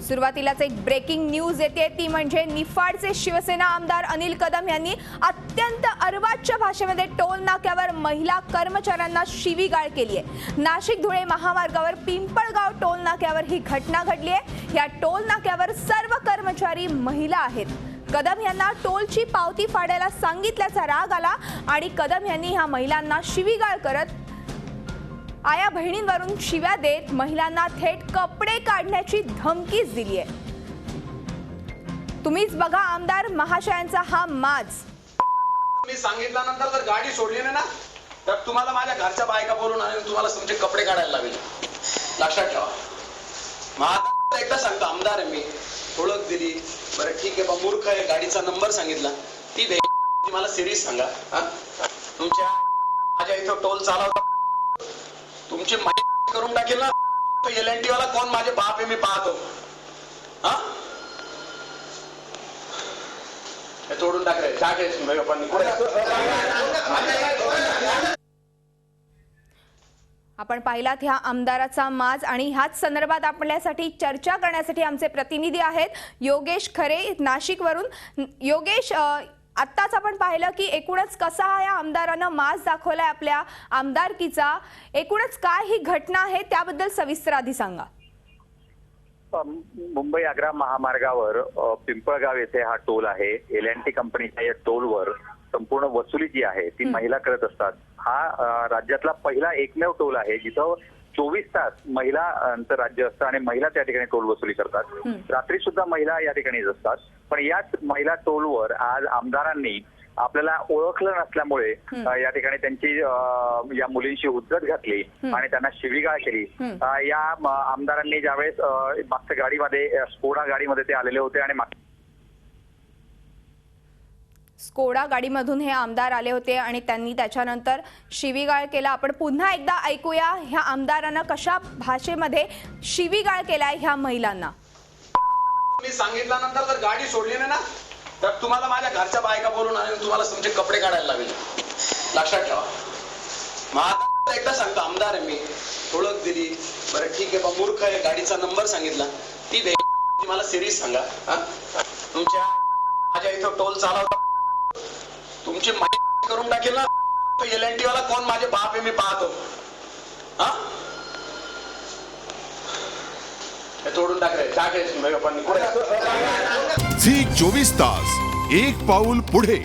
सुरुवातीलाच एक breaking news येते ती म्हणजे निफाडचे शिवसेना आमदार अनिल कदम यांनी अत्यंत अर्वाच्य भाषेमध्ये टोल नाक्यावर महिला कर्मचाऱ्यांना शिवीगाळ केली आहे। नाशिक धुळे महामार्गावर पिंपळगाव टोल नाक्यावर ही घटना घडली आहे। या टोल नाक्यावर सर्व कर्मचारी महिला आहेत। कदम यांना टोलची पावती फाडायला सांगितल्याचा राग आला आणि कदम यांनी ह्या महिलांना शिवीगाळ करत आया बहिणींवरून शिव्या देत महिलांना थेट कपडे काढण्याची धमकीच दिली आहे। तुम्हीच बघा आमदार महाशयांचा हा माज। मी सांगितल्यानंतर जर गाडी सोडली नाही ना तर तुम्हाला माझ्या घरच्या बायका बोलून आणि तुम्हाला तुमचे कपडे काढायला लागेल, लक्षात ठेवा। माझा एकदा सांगतो, आमदार आहे मी, ओळख दिली, बरं ठीक आहे बा, मूर्ख आहे, गाडीचा नंबर सांगितला, ती मला सिरीज सांगा। तुमच्या माझ्या इथं टोल चालवता तुमची माहिती करून टाकेल ना, LNT वाला कोण माझे बाप आहे मी पाहतो। हा हे तोडून टाकायचं आपण पाहिलात ह्या आमदाराचा माज आणि ह्याच संदर्भात आपल्यासाठी चर्चा करण्यासाठी आमचे प्रतिनिधी आहेत योगेश खरे नाशिकवरून। योगेश, आत्ताच आपण पाहिलं की एकूणच कसा या आमदारानं माज दाखवलाय आपल्या आमदारकीचा, एकूणच काय ही घटना आहे त्याबद्दल सविस्तर आधी सांगा। मुंबई आग्रा महामार्गावर पिंपळगाव येथे हा टोल आहे। LNT कंपनीच्या या टोलवर संपूर्ण वसुली जी आहे ती महिला करत असतात। हा राज्यातला पहिला एकमेव टोल आहे जिथं 24 तास महिलांचं राज्य असतं आणि महिला त्या ठिकाणी टोल वसुली करतात। रात्री सुद्धा महिला या ठिकाणीच असतात। पण याच महिला टोलवर आज आमदारांनी आपल्याला ओळखलं नसल्यामुळे या ठिकाणी त्यांची या मुलींशी हुज्जत घातली आणि त्यांना शिवीगाळ केली। या आमदारांनी ज्यावेळेस मागच्या गाडीमध्ये स्कोडा गाडीमध्ये ते आलेले होते आणि स्कोडा गाडीमधून हे आमदार आले होते आणि त्यांनी त्याच्यानंतर शिवीगाळ केला। आपण पुन्हा एकदा ऐकूया ह्या आमदारांना कशा भाषेमध्ये शिवीगाळ केलाय ह्या महिलांना। मी सांगितल्यानंतर जर गाडी सोडली नाही ना तर तुम्हाला माझ्या घरच्या बायका बोलून आणि तुम्हाला तुमचे कपडे काढायला लागेल, लक्षात ठेवा। माझा एकदा सांगतो, आमदार आहे मी, ओळख दिली, बरं ठीक आहे बा, मूर्ख आहे, गाडीचा नंबर सांगितला, ती मला सिरीज सांगा। तुमच्या माझ्या इथं टोल चालवता तुमची माहिती करून टाकेल ना, LNT वाला कोण माझे बाप आहे मी पाहतो। हा हे तोडून टाकायचं झी 24 तास, एक पाऊल पुढे।